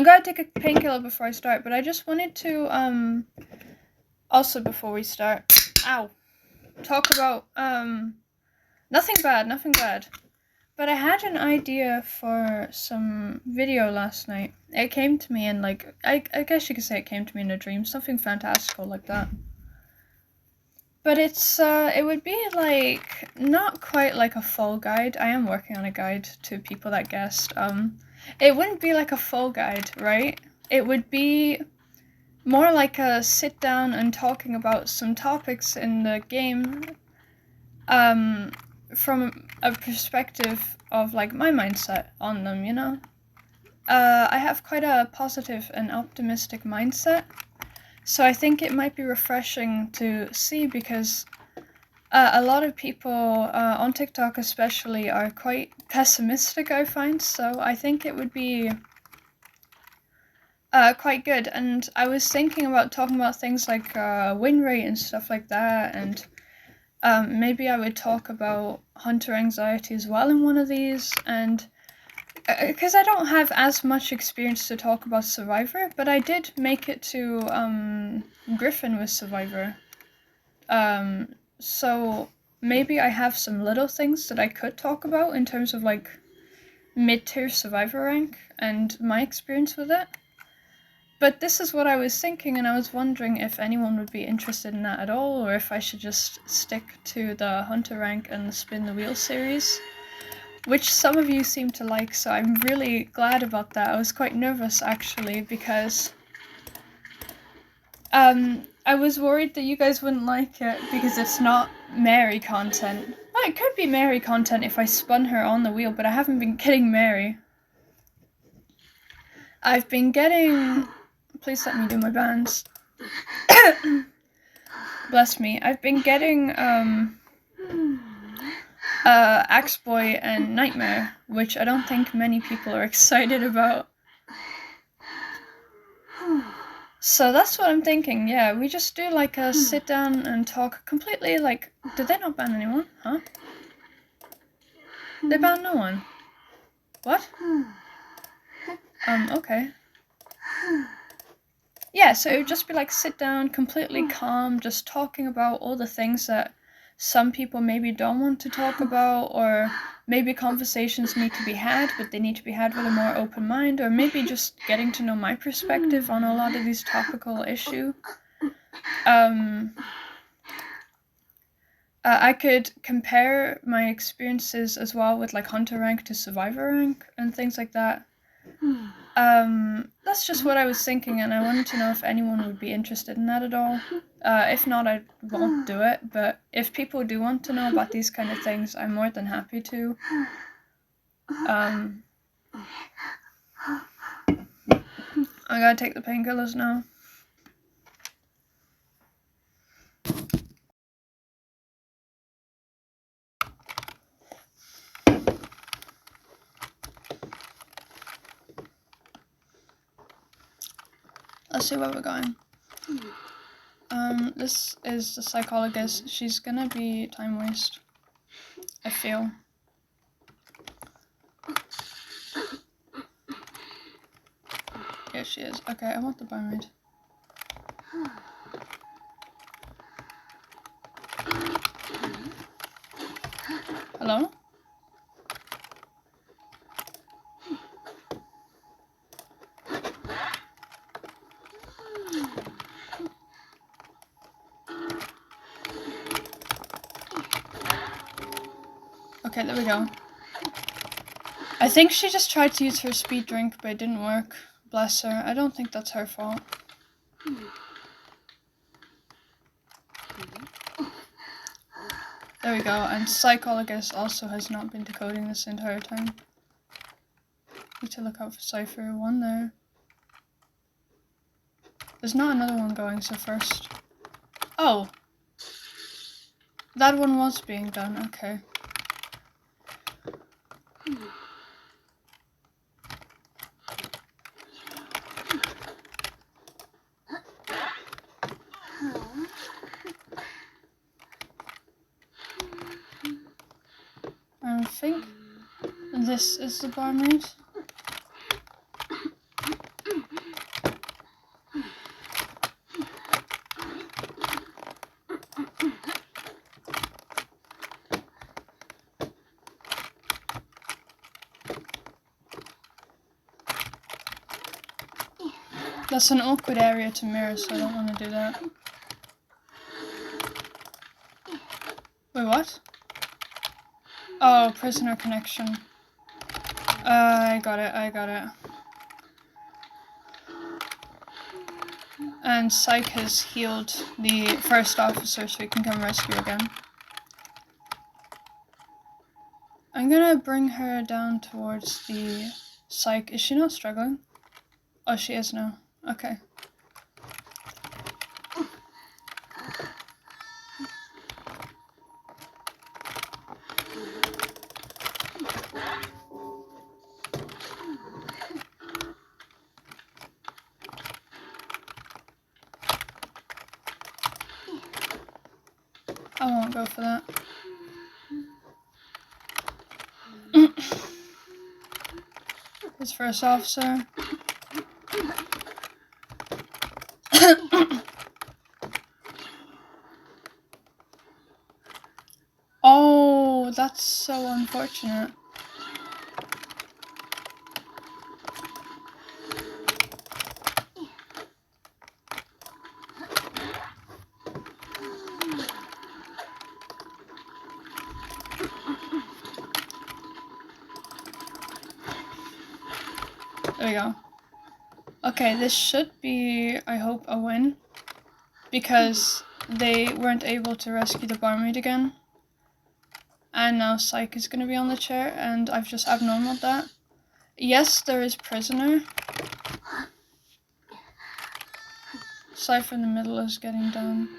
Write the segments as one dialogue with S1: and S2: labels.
S1: gotta take a painkiller before I start, but I just wanted to, also before we start, talk about, nothing bad. But I had an idea for some video last night. It came to me in, like, I guess you could say it came to me in a dream, something fantastical like that. But it would be, like, not quite like a full guide. I am working on a guide to people that guessed. It wouldn't be like a full guide, right? It would be more like a sit down and talking about some topics in the game, from a perspective of, like, my mindset on them, you know? I have quite a positive and optimistic mindset. So I think it might be refreshing to see, because a lot of people on TikTok especially are quite pessimistic, I find. So I think it would be quite good. And I was thinking about talking about things like win rate and stuff like that. And maybe I would talk about hunter anxiety as well in one of these. And because I don't have as much experience to talk about Survivor, but I did make it to Griffin with Survivor. So maybe I have some little things that I could talk about in terms of, like, mid-tier Survivor rank and my experience with it. But this is what I was thinking, and I was wondering if anyone would be interested in that at all, or if I should just stick to the hunter rank and the spin the wheel series, which some of you seem to like, so I'm really glad about that. I was quite nervous, actually, because I was worried that you guys wouldn't like it because it's not Mary content. Well, it could be Mary content if I spun her on the wheel, but I haven't been getting Mary. I've been getting... Please let me do my bands. Bless me. I've been getting, Axeboy and Nightmare, which I don't think many people are excited about. So that's what I'm thinking, yeah, we just do, like, a sit down and talk completely, like, did they not ban anyone? Huh? They banned no one. What? Okay. Yeah, so it would just be, like, sit down, completely calm, just talking about all the things that some people maybe don't want to talk about, or maybe conversations need to be had, but they need to be had with a more open mind, or maybe just getting to know my perspective on a lot of these topical issues. I could compare my experiences as well with, like, hunter rank to survivor rank and things like that. That's just what I was thinking, and I wanted to know if anyone would be interested in that at all. If not, I won't do it, but if people do want to know about these kind of things, I'm more than happy to. I gotta take the painkillers now. Let's see where we're going. This is the psychologist. She's gonna be time waste, I feel. Yeah, she is. Okay, I want the barmaid. Hello? Okay, there we go. I think she just tried to use her speed drink, but it didn't work. Bless her. I don't think that's her fault. There we go, and psychologist also has not been decoding this entire time. Need to look out for Cypher 1 there. There's not another one going, so first... Oh! That one was being done, okay. I think this is the barmaid. That's an awkward area to mirror, so I don't want to do that. Wait, what? Oh, prisoner connection. I got it. And Psych has healed the first officer so he can come rescue again. I'm gonna bring her down towards the Psych. Is she not struggling? Oh, she is now. Okay. I won't go for that. His first officer. Oh, that's so unfortunate. There we go. Okay, this should be, I hope, a win. Because they weren't able to rescue the barmaid again. And now Psych is going to be on the chair, and I've just abnormaled that. Yes, there is prisoner. Cypher in the middle is getting done.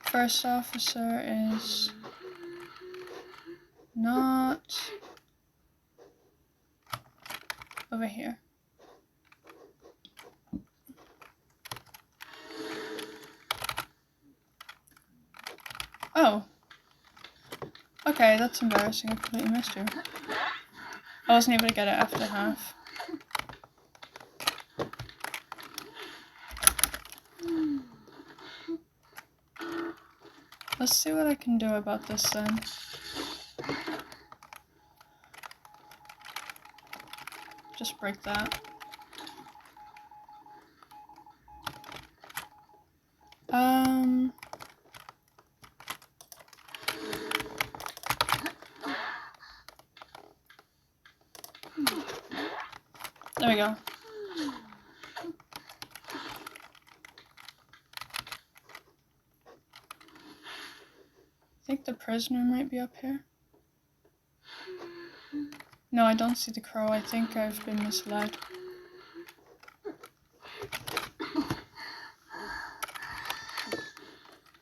S1: First officer is not over here. Oh. Okay, that's embarrassing. I completely missed her. I wasn't able to get it after half. Let's see what I can do about this then. Just break that. There we go. I think the prisoner might be up here. No, I don't see the crow. I think I've been misled.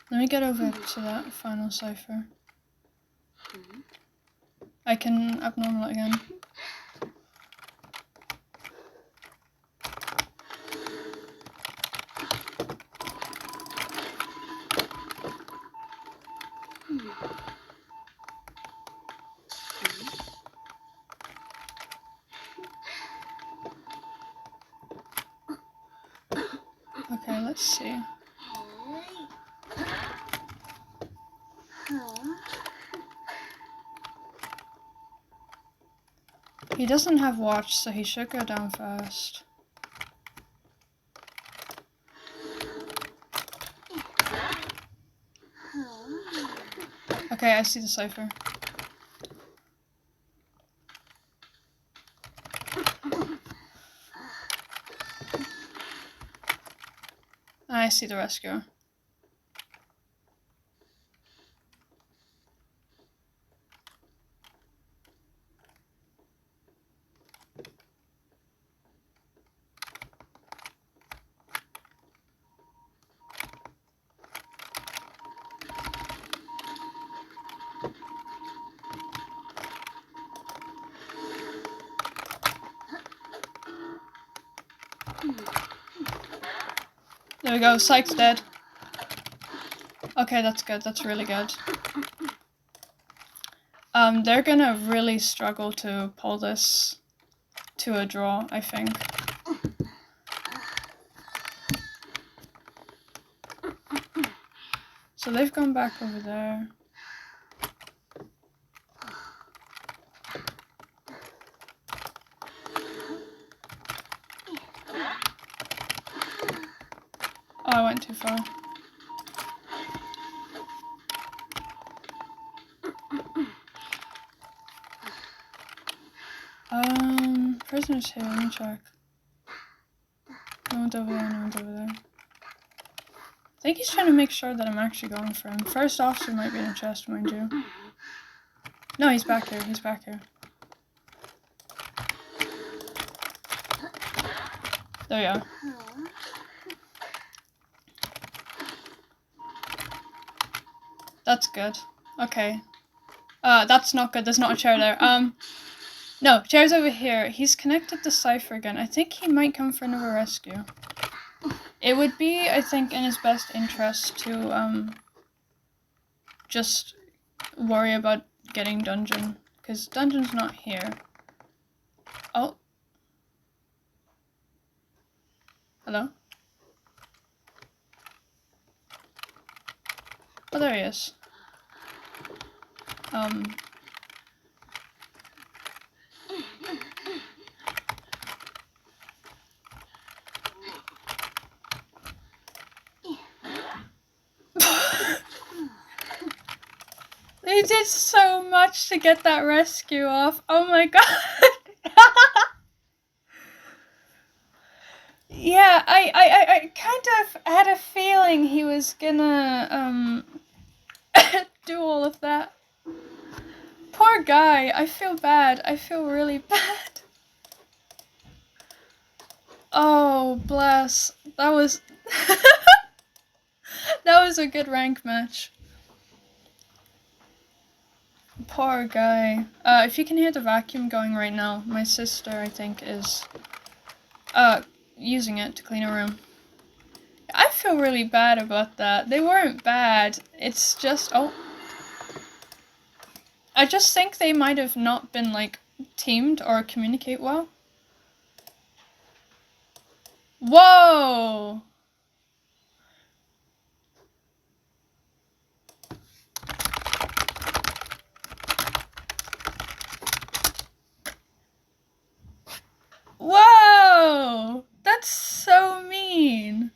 S1: Let me get over to that final cipher. I can abnormal it again. Okay, let's see. He doesn't have watch, so he should go down fast. Okay, I see the cipher. I see the rescuer. There we go, Psych's dead. Okay, that's good, that's really good. They're gonna really struggle to pull this to a draw, I think. So they've gone back over there. I went too far. Prisoners here, let me check. No one's over there, no one's over there. I think he's trying to make sure that I'm actually going for him. First officer might be in a chest, mind you. No, he's back here, he's back here. There you are. That's good. Okay. That's not good, there's not a chair there. No, chair's over here. He's connected to Cypher again. I think he might come for another rescue. It would be, I think, in his best interest to, just worry about getting dungeon. Because dungeon's not here. Oh. Hello? Oh, there he is. They did so much to get that rescue off. Oh my god. Yeah, I kind of had a feeling he was gonna, do all of that. Poor guy. I feel bad. I feel really bad. Oh, bless. That was... that was a good rank match. Poor guy. If you can hear the vacuum going right now, my sister, I think, is, using it to clean a room. I feel really bad about that. They weren't bad. It's just... oh. I just think they might have not been, like, teamed or communicate well. Whoa! Whoa! That's so mean.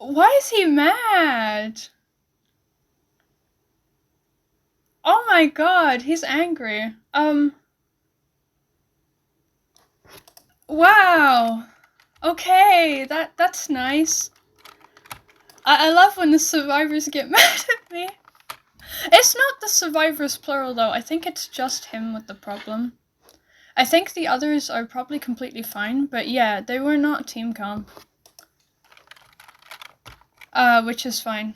S1: Why is he mad? Oh my god, he's angry. Wow. Okay, that's nice. I love when the survivors get mad at me. It's not the survivors plural though, I think it's just him with the problem. I think the others are probably completely fine, but yeah, they were not team comp. Which is fine.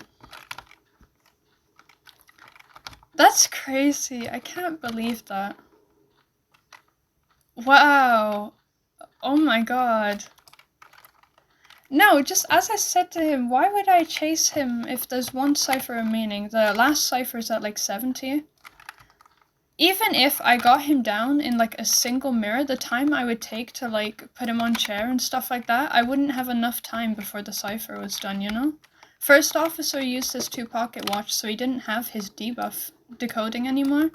S1: That's crazy, I can't believe that. Wow. Oh my god. No, just as I said to him, why would I chase him if there's one cipher remaining? The last cipher's at like 70. Even if I got him down in like a single mirror, the time I would take to like put him on chair and stuff like that, I wouldn't have enough time before the cipher was done, you know? First officer used his 2-pocket watch, so he didn't have his debuff decoding anymore.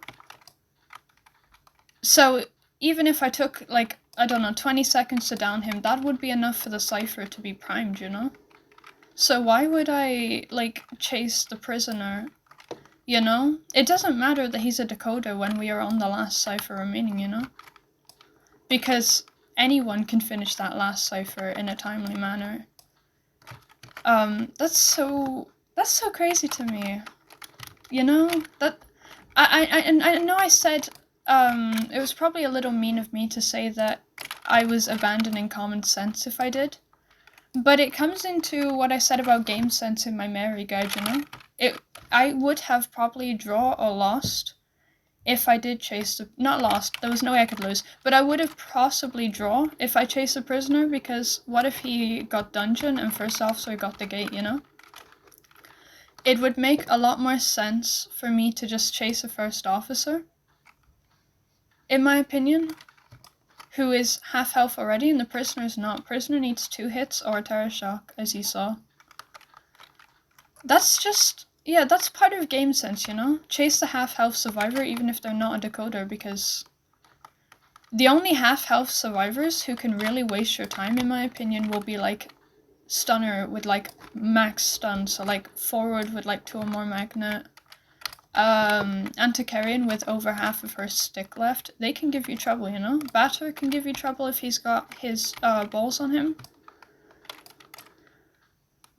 S1: So even if I took like, I don't know, 20 seconds to down him, that would be enough for the cipher to be primed, you know? So why would I, like, chase the prisoner, you know? It doesn't matter that he's a decoder when we are on the last cipher remaining, you know? Because anyone can finish that last cipher in a timely manner. That's so crazy to me. You know? I know I said, it was probably a little mean of me to say that I was abandoning common sense if I did. But it comes into what I said about game sense in my Mary guide, you know? I would have probably draw or lost if I did chase the... Not lost, there was no way I could lose, but I would have possibly draw if I chased a prisoner, because what if he got dungeon and first officer got the gate, you know? It would make a lot more sense for me to just chase a first officer, in my opinion, who is half health already, and the prisoner is not. Prisoner needs 2 hits or a terror shock, as you saw. That's just... yeah, that's part of game sense, you know? Chase the half health survivor even if they're not a decoder, because the only half health survivors who can really waste your time, in my opinion, will be like stunner with like max stun, so like forward with like 2 or more magnet, Antikyrian with over half of her stick left. They can give you trouble, you know? Batter can give you trouble if he's got his balls on him.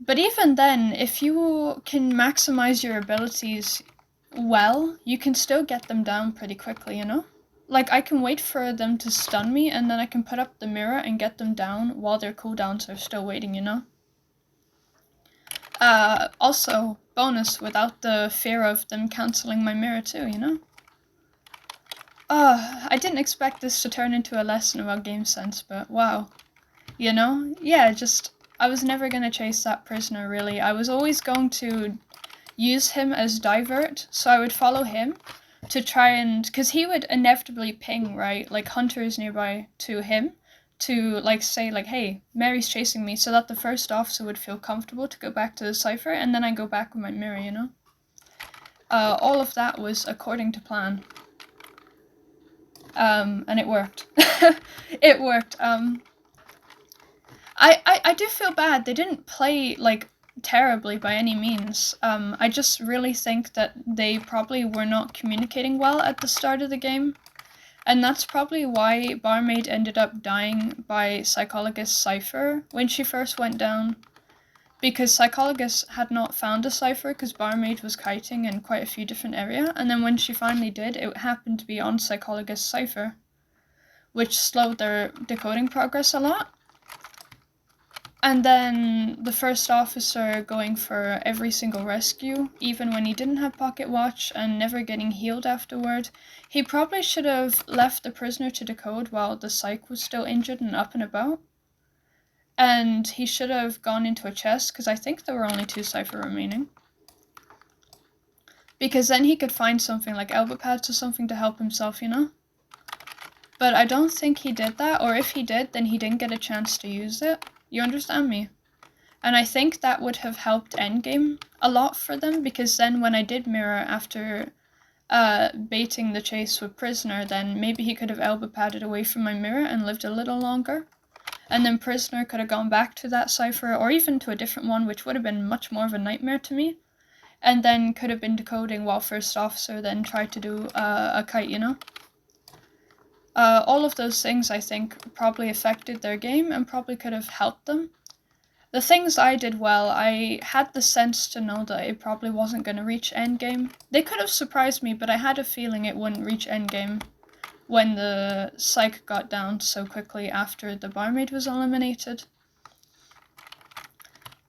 S1: But even then, if you can maximize your abilities well, you can still get them down pretty quickly, you know? Like, I can wait for them to stun me, and then I can put up the mirror and get them down while their cooldowns are still waiting, you know? Also, bonus, without the fear of them cancelling my mirror too, you know? I didn't expect this to turn into a lesson about game sense, but wow. You know? Yeah, just... I was never gonna chase that prisoner, really. I was always going to use him as divert, so I would follow him to try and... because he would inevitably ping, right? Like, hunters nearby to him to, like, say, like, hey, Mary's chasing me, so that the first officer would feel comfortable to go back to the cipher, and then I go back with my mirror, you know? All of that was according to plan. And it worked. It worked. I do feel bad. They didn't play, like, terribly by any means. I just really think that they probably were not communicating well at the start of the game. And that's probably why Barmaid ended up dying by Psychologist Cypher when she first went down. Because Psychologist had not found a Cypher because Barmaid was kiting in quite a few different areas. And then when she finally did, it happened to be on Psychologist Cypher, which slowed their decoding progress a lot. And then the first officer going for every single rescue, even when he didn't have pocket watch, and never getting healed afterward. He probably should have left the prisoner to decode while the psych was still injured and up and about. And he should have gone into a chest, because I think there were only 2 cipher remaining. Because then he could find something like elbow pads or something to help himself, you know? But I don't think he did that, or if he did, then he didn't get a chance to use it. You understand me? And I think that would have helped Endgame a lot for them, because then when I did mirror after baiting the chase with Prisoner, then maybe he could have elbow padded away from my mirror and lived a little longer. And then Prisoner could have gone back to that cipher, or even to a different one, which would have been much more of a nightmare to me. And then could have been decoding while First Officer then tried to do a kite, you know? All of those things, I think, probably affected their game and probably could have helped them. The things I did well, I had the sense to know that it probably wasn't going to reach Endgame. They could have surprised me, but I had a feeling it wouldn't reach Endgame when the psych got down so quickly after the barmaid was eliminated.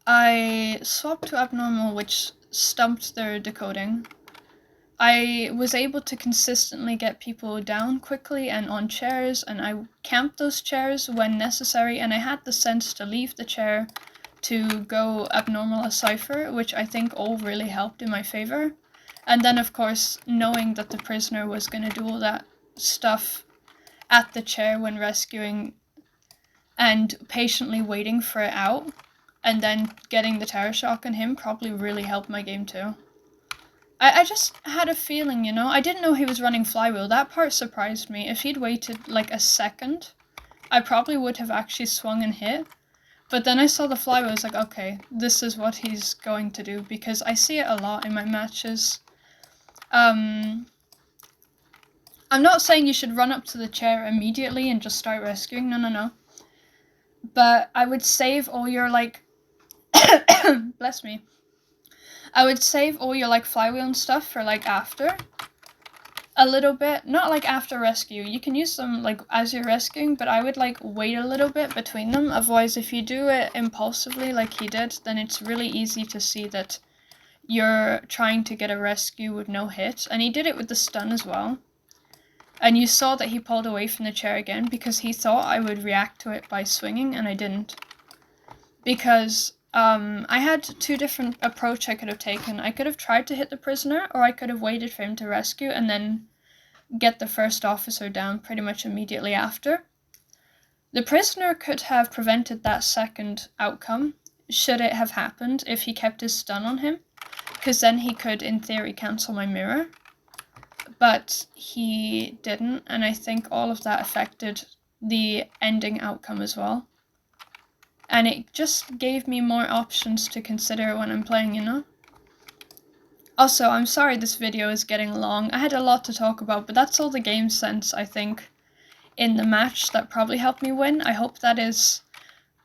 S1: I swapped to abnormal, which stumped their decoding. I was able to consistently get people down quickly and on chairs, and I camped those chairs when necessary, and I had the sense to leave the chair to go abnormal a cipher, which I think all really helped in my favor. And then, of course, knowing that the prisoner was going to do all that stuff at the chair when rescuing and patiently waiting for it out, and then getting the terror shock on him probably really helped my game too. I just had a feeling, you know? I didn't know he was running flywheel. That part surprised me. If he'd waited like a second, I probably would have actually swung and hit. But then I saw the flywheel, I was like, okay, this is what he's going to do, because I see it a lot in my matches. I'm not saying you should run up to the chair immediately and just start rescuing, no. But I would save all your, like, bless me. I would save all your, like, flywheel and stuff for, like, after. A little bit. Not, like, after rescue. You can use them, like, as you're rescuing, but I would, like, wait a little bit between them. Otherwise, if you do it impulsively like he did, then it's really easy to see that you're trying to get a rescue with no hit, and he did it with the stun as well. And you saw that he pulled away from the chair again because he thought I would react to it by swinging, and I didn't. Because I had two different approach I could have taken. I could have tried to hit the prisoner, or I could have waited for him to rescue and then get the first officer down pretty much immediately after. The prisoner could have prevented that second outcome, should it have happened, if he kept his stun on him, because then he could, in theory, cancel my mirror. But he didn't, and I think all of that affected the ending outcome as well. And it just gave me more options to consider when I'm playing, you know? Also, I'm sorry this video is getting long. I had a lot to talk about, but that's all the game sense, I think, in the match that probably helped me win. I hope that is...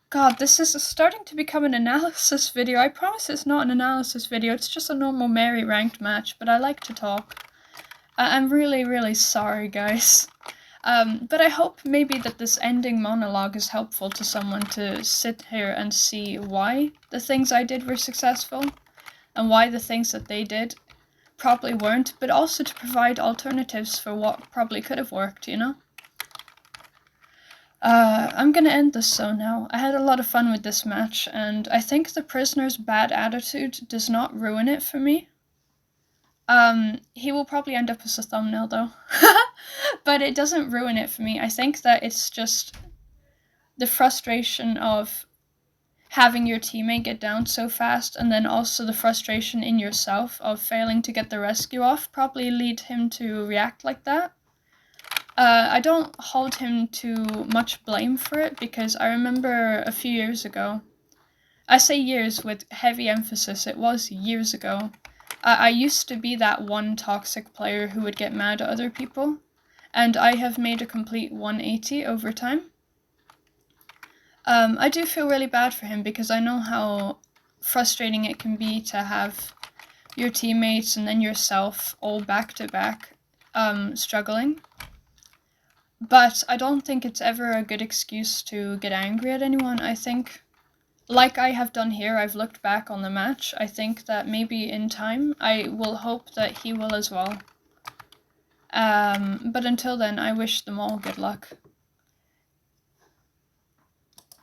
S1: God, this is starting to become an analysis video. I promise it's not an analysis video, it's just a normal Mary ranked match, but I like to talk. I'm really, really sorry, guys. But I hope maybe that this ending monologue is helpful to someone to sit here and see why the things I did were successful, and why the things that they did probably weren't, but also to provide alternatives for what probably could have worked, you know? I'm gonna end this so now. I had a lot of fun with this match, and I think the prisoner's bad attitude does not ruin it for me. He will probably end up as a thumbnail though. But it doesn't ruin it for me. I think that it's just the frustration of having your teammate get down so fast, and then also the frustration in yourself of failing to get the rescue off probably lead him to react like that. I don't hold him to much blame for it, because I remember a few years ago, I say years with heavy emphasis, it was years ago, I used to be that one toxic player who would get mad at other people, and I have made a complete 180 over time. I do feel really bad for him, because I know how frustrating it can be to have your teammates and then yourself all back to back struggling. But I don't think it's ever a good excuse to get angry at anyone. I think, like I have done here, I've looked back on the match. I think that maybe in time, I will hope that he will as well. But until then, I wish them all good luck.